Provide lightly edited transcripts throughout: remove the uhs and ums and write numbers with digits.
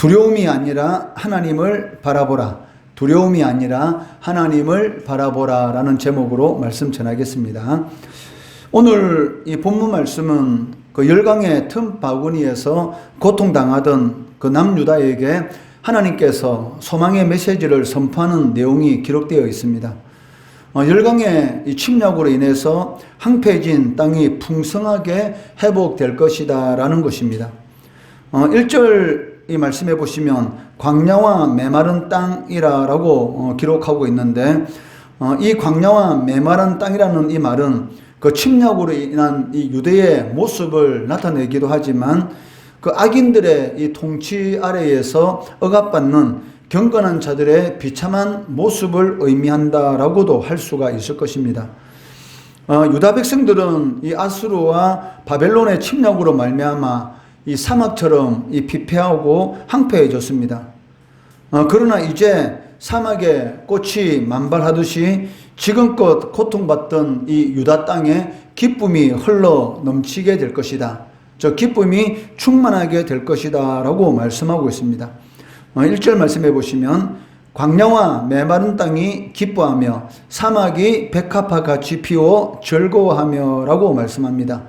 두려움이 아니라 하나님을 바라보라. 두려움이 아니라 하나님을 바라보라 라는 제목으로 말씀 전하겠습니다. 오늘 이 본문 말씀은 그 열강의 틈바구니에서 고통당하던 그 남유다에게 하나님께서 소망의 메시지를 선포하는 내용이 기록되어 있습니다. 열강의 이 침략으로 인해서 황폐해진 땅이 풍성하게 회복될 것이다 라는 것입니다. 1절 이 말씀해 보시면 광야와 메마른 땅이라고 기록하고 있는데, 이 광야와 메마른 땅이라는 이 말은 그 침략으로 인한 이 유대의 모습을 나타내기도 하지만 그 악인들의 이 통치 아래에서 억압받는 경건한 자들의 비참한 모습을 의미한다라고도 할 수가 있을 것입니다. 유다 백성들은 이 아수르와 바벨론의 침략으로 말미암아 이 사막처럼 이 피폐하고 황폐해졌습니다. 그러나 이제 사막에 꽃이 만발하듯이 지금껏 고통받던 이 유다 땅에 기쁨이 흘러 넘치게 될 것이다. 저 기쁨이 충만하게 될 것이다 라고 말씀하고 있습니다. 1절 말씀해 보시면 광야와 메마른 땅이 기뻐하며 사막이 백합화 같이 피워 즐거워하며 라고 말씀합니다.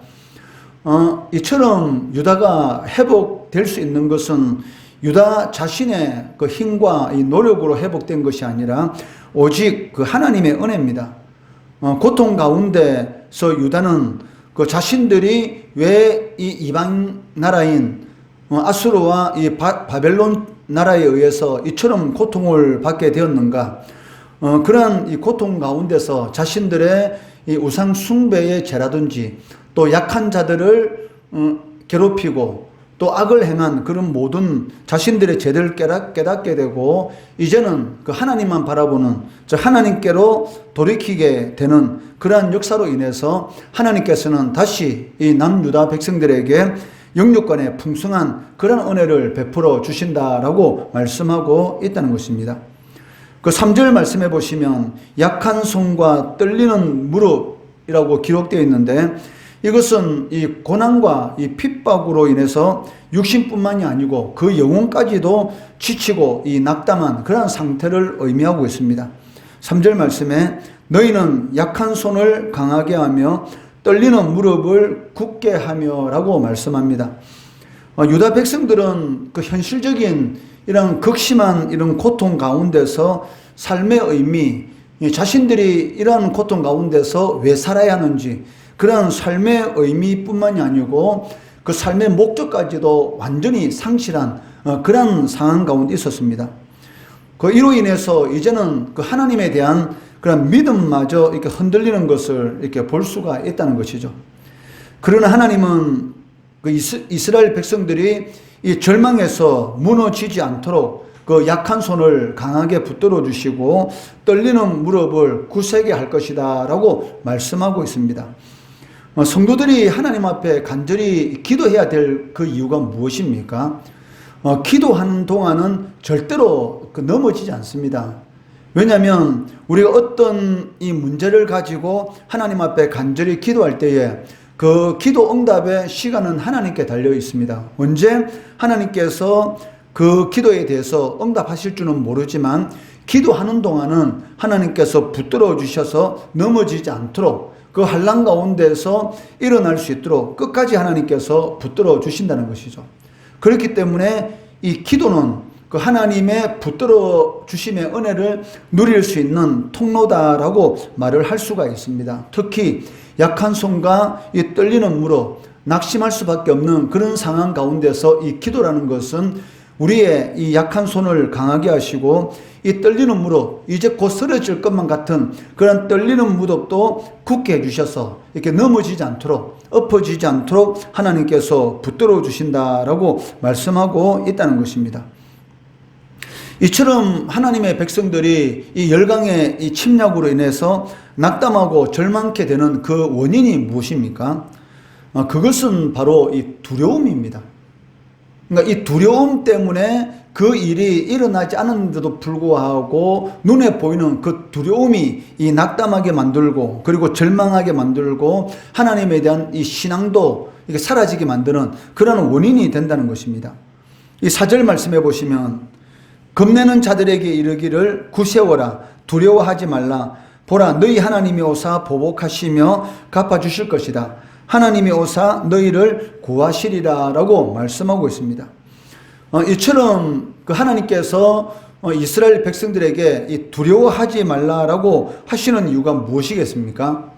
이처럼 유다가 회복될 수 있는 것은 유다 자신의 그 힘과 이 노력으로 회복된 것이 아니라 오직 그 하나님의 은혜입니다. 고통 가운데서 유다는 그 자신들이 왜 이 이방 나라인 아수르와 이 바벨론 나라에 의해서 이처럼 고통을 받게 되었는가? 그러한 이 고통 가운데서 자신들의 이 우상 숭배의 죄라든지 또 약한 자들을 괴롭히고 또 악을 행한 그런 모든 자신들의 죄를 깨닫게 되고 이제는 그 하나님만 바라보는 저 하나님께로 돌이키게 되는 그러한 역사로 인해서 하나님께서는 다시 이 남유다 백성들에게 영육간의 풍성한 그런 은혜를 베풀어 주신다라고 말씀하고 있다는 것입니다. 그 3절 말씀해 보시면 약한 손과 떨리는 무릎이라고 기록되어 있는데, 이것은 이 고난과 이 핍박으로 인해서 육신뿐만이 아니고 그 영혼까지도 지치고 이 낙담한 그런 상태를 의미하고 있습니다. 3절 말씀에 너희는 약한 손을 강하게 하며 떨리는 무릎을 굳게 하며 라고 말씀합니다. 유다 백성들은 그 현실적인 이런 극심한 이런 고통 가운데서 삶의 의미, 자신들이 이러한 고통 가운데서 왜 살아야 하는지 그런 삶의 의미뿐만이 아니고 그 삶의 목적까지도 완전히 상실한 그런 상황 가운데 있었습니다. 그 이로 인해서 이제는 그 하나님에 대한 그런 믿음마저 이렇게 흔들리는 것을 이렇게 볼 수가 있다는 것이죠. 그러나 하나님은 그 이스라엘 백성들이 이 절망에서 무너지지 않도록 그 약한 손을 강하게 붙들어 주시고 떨리는 무릎을 굳세게 할 것이다 라고 말씀하고 있습니다. 성도들이 하나님 앞에 간절히 기도해야 될 그 이유가 무엇입니까? 기도하는 동안은 절대로 넘어지지 않습니다. 왜냐하면 우리가 어떤 이 문제를 가지고 하나님 앞에 간절히 기도할 때에 그 기도 응답의 시간은 하나님께 달려 있습니다. 언제 하나님께서 그 기도에 대해서 응답하실 줄은 모르지만 기도하는 동안은 하나님께서 붙들어 주셔서 넘어지지 않도록 그 환난 가운데서 일어날 수 있도록 끝까지 하나님께서 붙들어 주신다는 것이죠. 그렇기 때문에 이 기도는 그 하나님의 붙들어 주심의 은혜를 누릴 수 있는 통로다라고 말을 할 수가 있습니다. 특히 약한 손과 이 떨리는 무릎, 낙심할 수밖에 없는 그런 상황 가운데서 이 기도라는 것은 우리의 이 약한 손을 강하게 하시고 이 떨리는 무릎, 이제 곧 쓰러질 것만 같은 그런 떨리는 무릎도 굳게 해주셔서 이렇게 넘어지지 않도록, 엎어지지 않도록 하나님께서 붙들어 주신다라고 말씀하고 있다는 것입니다. 이처럼 하나님의 백성들이 이 열강의 이 침략으로 인해서 낙담하고 절망케 되는 그 원인이 무엇입니까? 그것은 바로 이 두려움입니다. 그러니까 이 두려움 때문에 그 일이 일어나지 않았는데도 불구하고 눈에 보이는 그 두려움이 이 낙담하게 만들고 그리고 절망하게 만들고 하나님에 대한 이 신앙도 이게 사라지게 만드는 그런 원인이 된다는 것입니다. 이 4절 말씀해 보시면 겁내는 자들에게 이르기를 구세워라 두려워하지 말라 보라 너희 하나님이 오사 보복하시며 갚아주실 것이다. 하나님이 오사 너희를 구하시리라 라고 말씀하고 있습니다. 이처럼 그 하나님께서 이스라엘 백성들에게 이 두려워하지 말라라고 하시는 이유가 무엇이겠습니까?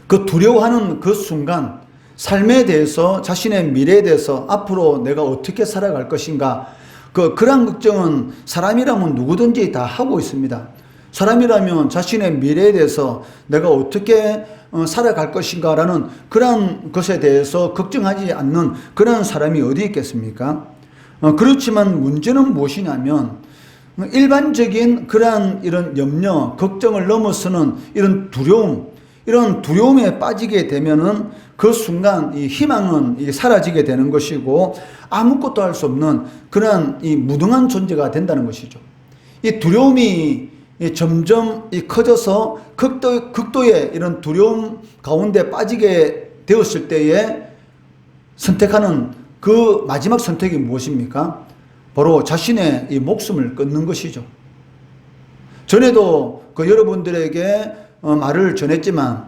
그 두려워하는 그 순간 삶에 대해서 자신의 미래에 대해서 앞으로 내가 어떻게 살아갈 것인가 그러한 걱정은 사람이라면 누구든지 다 하고 있습니다. 사람이라면 자신의 미래에 대해서 내가 어떻게 살아갈 것인가라는 그러한 것에 대해서 걱정하지 않는 그러한 사람이 어디 있겠습니까? 그렇지만 문제는 무엇이냐면 일반적인 그러한 이런 염려, 걱정을 넘어서는 이런 두려움, 이런 두려움에 빠지게 되면은 그 순간 이 희망은 사라지게 되는 것이고 아무것도 할 수 없는 그러한 이 무능한 존재가 된다는 것이죠. 이 두려움이 점점 커져서 극도의 이런 두려움 가운데 빠지게 되었을 때에 선택하는 그 마지막 선택이 무엇입니까? 바로 자신의 이 목숨을 끊는 것이죠. 전에도 여러분들에게 말을 전했지만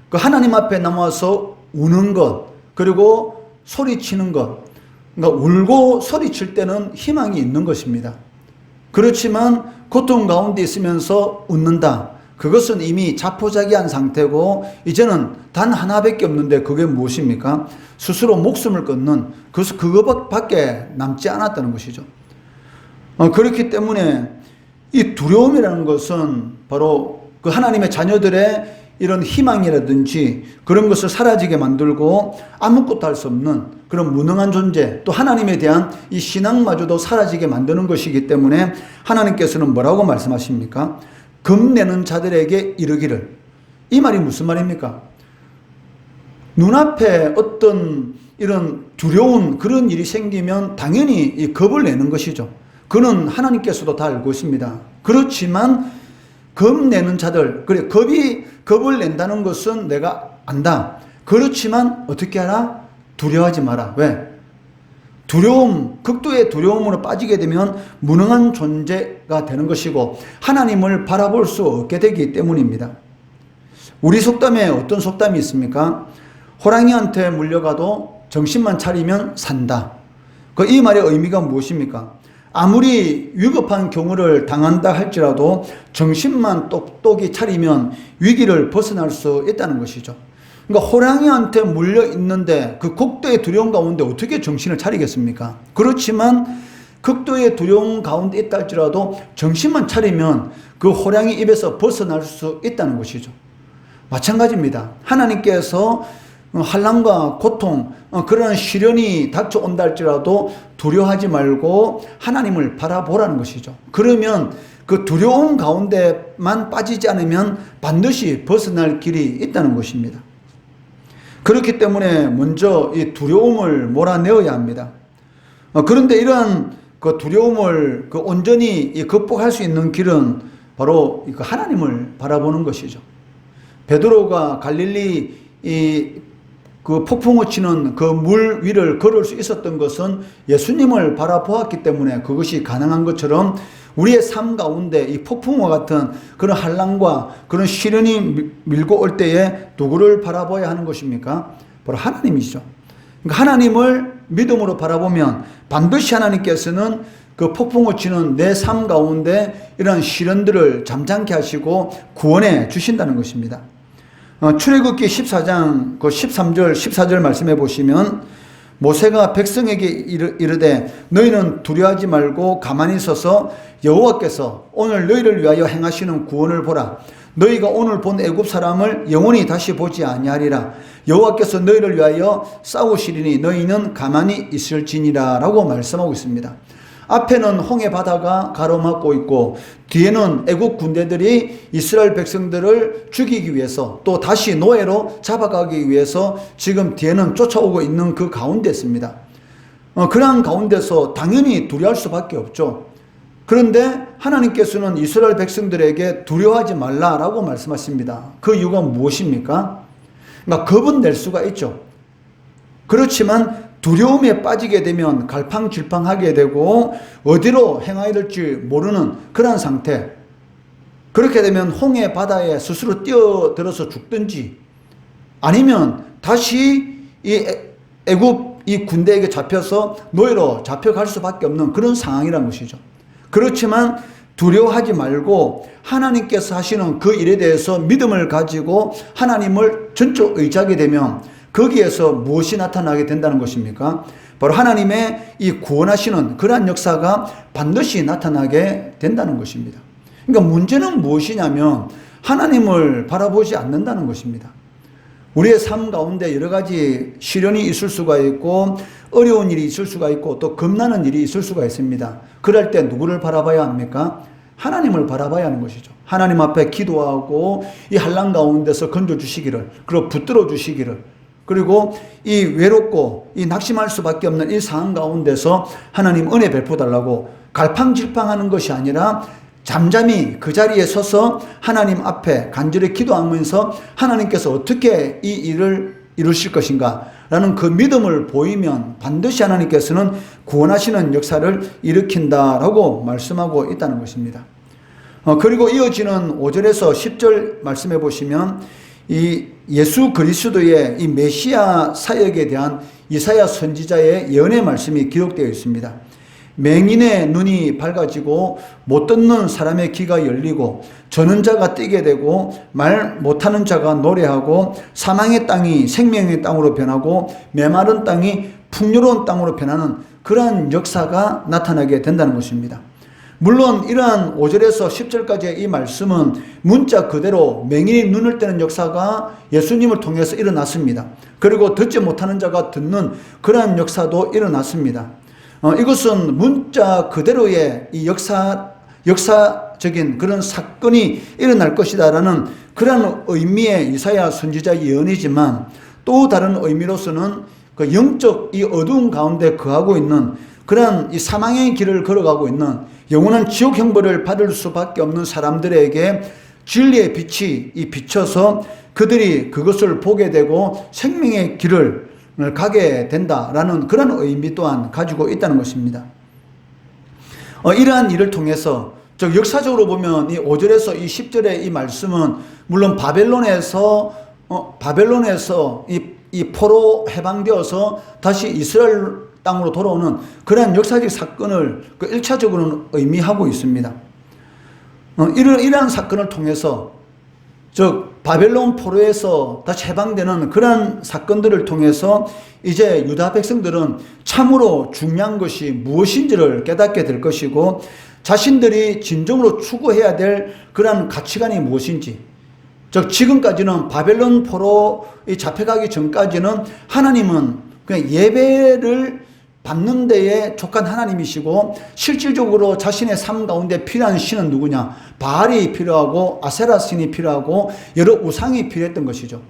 그 하나님 앞에 나와서 우는 것 그리고 소리치는 것 그러니까 울고 소리칠 때는 희망이 있는 것입니다. 그렇지만 고통 가운데 있으면서 웃는다. 그것은 이미 자포자기한 상태고 이제는 단 하나밖에 없는데 그게 무엇입니까? 스스로 목숨을 끊는 그것밖에 남지 않았다는 것이죠. 그렇기 때문에 이 두려움이라는 것은 바로 그 하나님의 자녀들의 이런 희망이라든지 그런 것을 사라지게 만들고 아무것도 할 수 없는 그런 무능한 존재 또 하나님에 대한 이 신앙마저도 사라지게 만드는 것이기 때문에 하나님께서는 뭐라고 말씀하십니까? 겁내는 자들에게 이르기를. 이 말이 무슨 말입니까? 눈앞에 어떤 이런 두려운 그런 일이 생기면 당연히 이 겁을 내는 것이죠. 그는 하나님께서도 다 알고 있습니다. 그렇지만 겁내는 자들, 그래 겁을 낸다는 것은 내가 안다. 그렇지만 어떻게 하라? 두려워하지 마라. 왜? 두려움, 극도의 두려움으로 빠지게 되면 무능한 존재가 되는 것이고 하나님을 바라볼 수 없게 되기 때문입니다. 우리 속담에 어떤 속담이 있습니까? 호랑이한테 물려가도 정신만 차리면 산다. 이 말의 의미가 무엇입니까? 아무리 위급한 경우를 당한다 할지라도 정신만 똑똑히 차리면 위기를 벗어날 수 있다는 것이죠. 그러니까 호랑이한테 물려 있는데 그 극도의 두려움 가운데 어떻게 정신을 차리겠습니까? 그렇지만 극도의 두려움 가운데 있다 할지라도 정신만 차리면 그 호랑이 입에서 벗어날 수 있다는 것이죠. 마찬가지입니다. 하나님께서 환난과 고통, 그런 시련이 닥쳐온다 할지라도 두려워하지 말고 하나님을 바라보라는 것이죠. 그러면 그 두려움 가운데만 빠지지 않으면 반드시 벗어날 길이 있다는 것입니다. 그렇기 때문에 먼저 이 두려움을 몰아내어야 합니다. 그런데 이러한 그 두려움을 온전히 극복할 수 있는 길은 바로 하나님을 바라보는 것이죠. 베드로가 갈릴리 그 폭풍우 치는 그 물 위를 걸을 수 있었던 것은 예수님을 바라보았기 때문에 그것이 가능한 것처럼 우리의 삶 가운데 이 폭풍우와 같은 그런 환난과 그런 시련이 밀고 올 때에 누구를 바라봐야 하는 것입니까? 바로 하나님이죠. 그러니까 하나님을 믿음으로 바라보면 반드시 하나님께서는 그 폭풍우 치는 내 삶 가운데 이런 시련들을 잠잠케 하시고 구원해 주신다는 것입니다. 출애굽기 14장 13절 14절 말씀해 보시면 모세가 백성에게 이르되 너희는 두려워하지 말고 가만히 서서 여호와께서 오늘 너희를 위하여 행하시는 구원을 보라. 너희가 오늘 본 애굽 사람을 영원히 다시 보지 아니하리라. 여호와께서 너희를 위하여 싸우시리니 너희는 가만히 있을지니라 라고 말씀하고 있습니다. 앞에는 홍해 바다가 가로막고 있고 뒤에는 애국 군대들이 이스라엘 백성들을 죽이기 위해서 또 다시 노예로 잡아가기 위해서 지금 뒤에는 쫓아오고 있는 그 가운데 있습니다. 그러한 가운데서 당연히 두려워할 수밖에 없죠. 그런데 하나님께서는 이스라엘 백성들에게 두려워하지 말라라고 말씀하십니다. 그 이유가 무엇입니까? 그러니까 겁은 낼 수가 있죠. 그렇지만 두려움에 빠지게 되면 갈팡질팡하게 되고 어디로 행하여야 될지 모르는 그런 상태. 그렇게 되면 홍해 바다에 스스로 뛰어들어서 죽든지 아니면 다시 이 애굽 이 군대에게 잡혀서 노예로 잡혀갈 수밖에 없는 그런 상황이라는 것이죠. 그렇지만 두려워하지 말고 하나님께서 하시는 그 일에 대해서 믿음을 가지고 하나님을 전적 의지하게 되면 거기에서 무엇이 나타나게 된다는 것입니까? 바로 하나님의 이 구원하시는 그러한 역사가 반드시 나타나게 된다는 것입니다. 그러니까 문제는 무엇이냐면 하나님을 바라보지 않는다는 것입니다. 우리의 삶 가운데 여러 가지 시련이 있을 수가 있고 어려운 일이 있을 수가 있고 또 겁나는 일이 있을 수가 있습니다. 그럴 때 누구를 바라봐야 합니까? 하나님을 바라봐야 하는 것이죠. 하나님 앞에 기도하고 이 환난 가운데서 건져주시기를, 그리고 붙들어 주시기를, 그리고 이 외롭고 이 낙심할 수밖에 없는 이 상황 가운데서 하나님 은혜 베풀어달라고 갈팡질팡하는 것이 아니라 잠잠히 그 자리에 서서 하나님 앞에 간절히 기도하면서 하나님께서 어떻게 이 일을 이루실 것인가 라는 그 믿음을 보이면 반드시 하나님께서는 구원하시는 역사를 일으킨다라고 말씀하고 있다는 것입니다. 그리고 이어지는 5절에서 10절 말씀해 보시면 이 예수 그리스도의 이 메시아 사역에 대한 이사야 선지자의 예언의 말씀이 기록되어 있습니다. 맹인의 눈이 밝아지고 못 듣는 사람의 귀가 열리고 저는 자가 뛰게 되고 말 못하는 자가 노래하고 사망의 땅이 생명의 땅으로 변하고 메마른 땅이 풍요로운 땅으로 변하는 그러한 역사가 나타나게 된다는 것입니다. 물론 이러한 5절에서 10절까지의 이 말씀은 문자 그대로 맹인이 눈을 뜨는 역사가 예수님을 통해서 일어났습니다. 그리고 듣지 못하는 자가 듣는 그러한 역사도 일어났습니다. 이것은 문자 그대로의 이 역사적인 그런 사건이 일어날 것이다라는 그런 의미의 이사야 선지자 예언이지만 또 다른 의미로서는 그 영적 이 어두운 가운데 거하고 있는 그런 이 사망의 길을 걸어가고 있는 영원한 지옥 형벌을 받을 수밖에 없는 사람들에게 진리의 빛이 이 비춰서 그들이 그것을 보게 되고 생명의 길을 가게 된다라는 그런 의미 또한 가지고 있다는 것입니다. 이러한 일을 통해서 즉 역사적으로 보면 이 5절에서 이 10절의 이 말씀은 물론 바벨론에서 이 포로 해방되어서 다시 이스라엘 땅으로 돌아오는 그런 역사적 사건을 그 1차적으로는 의미하고 있습니다. 이러한 사건을 통해서 즉 바벨론 포로에서 다시 해방되는 그러한 사건들을 통해서 이제 유다 백성들은 참으로 중요한 것이 무엇인지를 깨닫게 될 것이고 자신들이 진정으로 추구해야 될 그러한 가치관이 무엇인지, 즉 지금까지는 바벨론 포로 잡혀가기 전까지는 하나님은 그냥 예배를 받는 데에 족한 하나님이시고 실질적으로 자신의 삶 가운데 필요한 신은 누구냐? 바알이 필요하고 아세라 신이 필요하고 여러 우상이 필요했던 것이죠.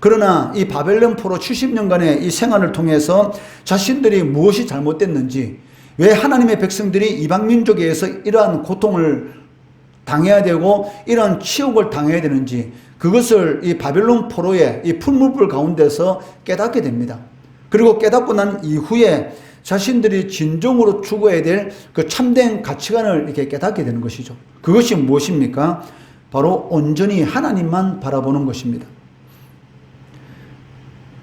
그러나 이 바벨론 포로 70년간의 이 생활을 통해서 자신들이 무엇이 잘못됐는지, 왜 하나님의 백성들이 이방 민족에 의해서 이러한 고통을 당해야 되고 이러한 치욕을 당해야 되는지 그것을 이 바벨론 포로의 이 풀무불 가운데서 깨닫게 됩니다. 그리고 깨닫고 난 이후에 자신들이 진정으로 추구해야 될 그 참된 가치관을 이렇게 깨닫게 되는 것이죠. 그것이 무엇입니까? 바로 온전히 하나님만 바라보는 것입니다.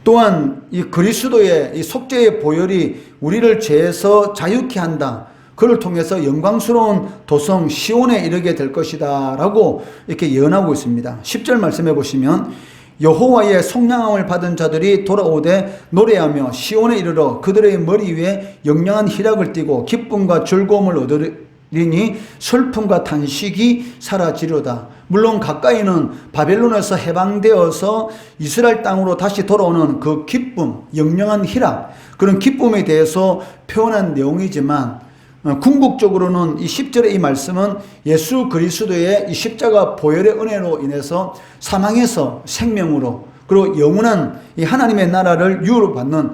또한 이 그리스도의 이 속죄의 보혈이 우리를 죄에서 자유케 한다. 그를 통해서 영광스러운 도성 시온에 이르게 될 것이다 라고 이렇게 예언하고 있습니다. 10절 말씀해 보시면 여호와의 속량함을 받은 자들이 돌아오되 노래하며 시온에 이르러 그들의 머리 위에 영영한 희락을 띠고 기쁨과 즐거움을 얻으리니 슬픔과 탄식이 사라지려다. 물론 가까이는 바벨론에서 해방되어서 이스라엘 땅으로 다시 돌아오는 그 기쁨, 영영한 희락, 그런 기쁨에 대해서 표현한 내용이지만 궁극적으로는 이 10절의 이 말씀은 예수 그리스도의 이 십자가 보혈의 은혜로 인해서 사망에서 생명으로 그리고 영원한 이 하나님의 나라를 유로 받는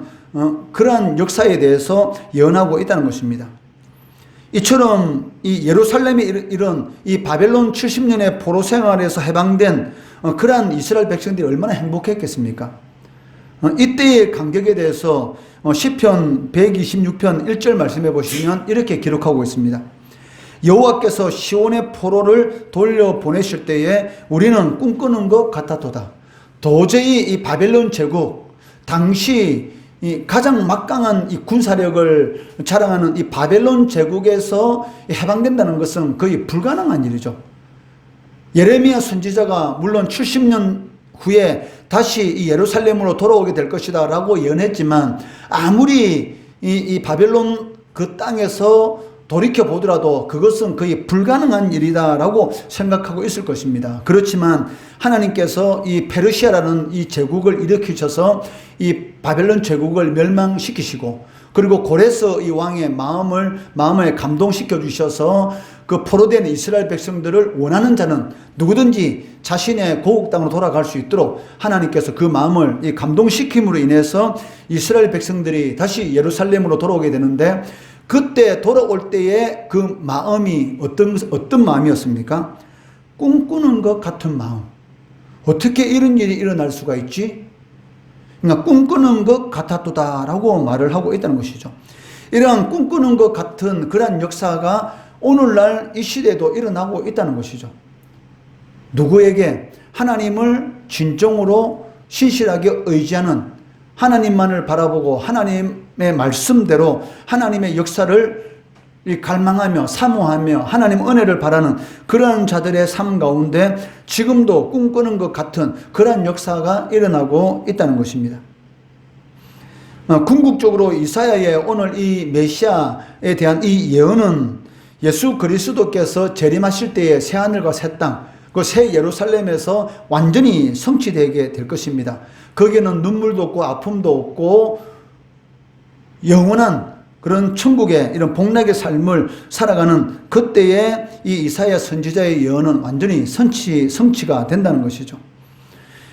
그러한 역사에 대해서 예언하고 있다는 것입니다. 이처럼 이 예루살렘에 이런 이 바벨론 70년의 포로 생활에서 해방된 그러한 이스라엘 백성들이 얼마나 행복했겠습니까? 이때의 간격에 대해서 시편 126편 1절 말씀해 보시면 이렇게 기록하고 있습니다. 여호와께서 시온의 포로를 돌려보내실 때에 우리는 꿈꾸는 것 같았도다. 도저히 이 바벨론 제국, 당시 이 가장 막강한 이 군사력을 자랑하는 이 바벨론 제국에서 해방된다는 것은 거의 불가능한 일이죠. 예레미야 선지자가 물론 70년 후에 다시 이 예루살렘으로 돌아오게 될 것이다 라고 예언했지만, 아무리 이 바벨론 그 땅에서 돌이켜 보더라도 그것은 거의 불가능한 일이다 라고 생각하고 있을 것입니다. 그렇지만 하나님께서 이 페르시아라는 이 제국을 일으키셔서 이 바벨론 제국을 멸망시키시고, 그리고 고레스 이 왕의 마음을 감동시켜 주셔서 그 포로된 이스라엘 백성들을 원하는 자는 누구든지 자신의 고국 땅으로 돌아갈 수 있도록 하나님께서 그 마음을 이 감동시킴으로 인해서 이스라엘 백성들이 다시 예루살렘으로 돌아오게 되는데, 그때 돌아올 때의 그 마음이 어떤 마음이었습니까? 꿈꾸는 것 같은 마음. 어떻게 이런 일이 일어날 수가 있지? 그러니까 꿈꾸는 것 같았도다라고 말을 하고 있다는 것이죠. 이러한 꿈꾸는 것 같은 그러한 역사가 오늘날 이 시대에도 일어나고 있다는 것이죠. 누구에게? 하나님을 진정으로 신실하게 의지하는, 하나님만을 바라보고 하나님의 말씀대로 하나님의 역사를 갈망하며 사모하며 하나님 은혜를 바라는 그러한 자들의 삶 가운데 지금도 꿈꾸는 것 같은 그러한 역사가 일어나고 있다는 것입니다. 궁극적으로 이사야의 오늘 이 메시아에 대한 이 예언은 예수 그리스도께서 재림하실 때의 새하늘과 새 땅, 그 새 예루살렘에서 완전히 성취되게 될 것입니다. 거기에는 눈물도 없고 아픔도 없고 영원한 그런 천국의 이런 복락의 삶을 살아가는 그때의 이 이사야 선지자의 예언은 완전히 성취가 된다는 것이죠.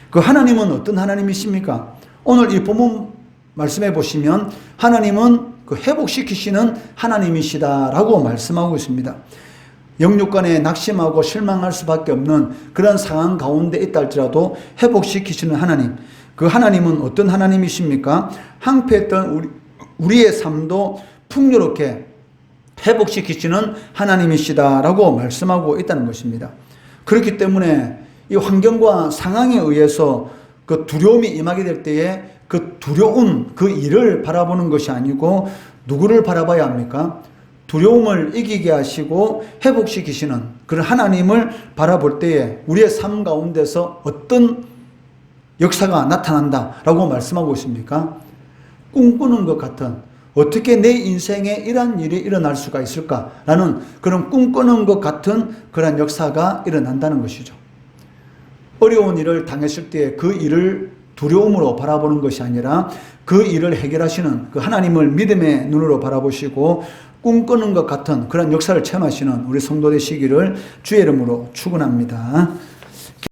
그 하나님은 어떤 하나님이십니까? 오늘 이 본문 말씀해 보시면 하나님은 그 회복시키시는 하나님이시다라고 말씀하고 있습니다. 영육간에 낙심하고 실망할 수밖에 없는 그런 상황 가운데 있다 할지라도 회복시키시는 하나님, 그 하나님은 어떤 하나님이십니까? 황폐했던 우리의 삶도 풍요롭게 회복시키시는 하나님이시다라고 말씀하고 있다는 것입니다. 그렇기 때문에 이 환경과 상황에 의해서 그 두려움이 임하게 될 때에 그 두려운 그 일을 바라보는 것이 아니고 누구를 바라봐야 합니까? 두려움을 이기게 하시고 회복시키시는 그런 하나님을 바라볼 때에 우리의 삶 가운데서 어떤 역사가 나타난다라고 말씀하고 있습니까? 꿈꾸는 것 같은, 어떻게 내 인생에 이러한 일이 일어날 수가 있을까라는 그런 꿈꾸는 것 같은 그런 역사가 일어난다는 것이죠. 어려운 일을 당했을 때 그 일을 두려움으로 바라보는 것이 아니라 그 일을 해결하시는 그 하나님을 믿음의 눈으로 바라보시고 꿈꾸는 것 같은 그런 역사를 체험하시는 우리 성도 되시기를 주의 이름으로 축원합니다.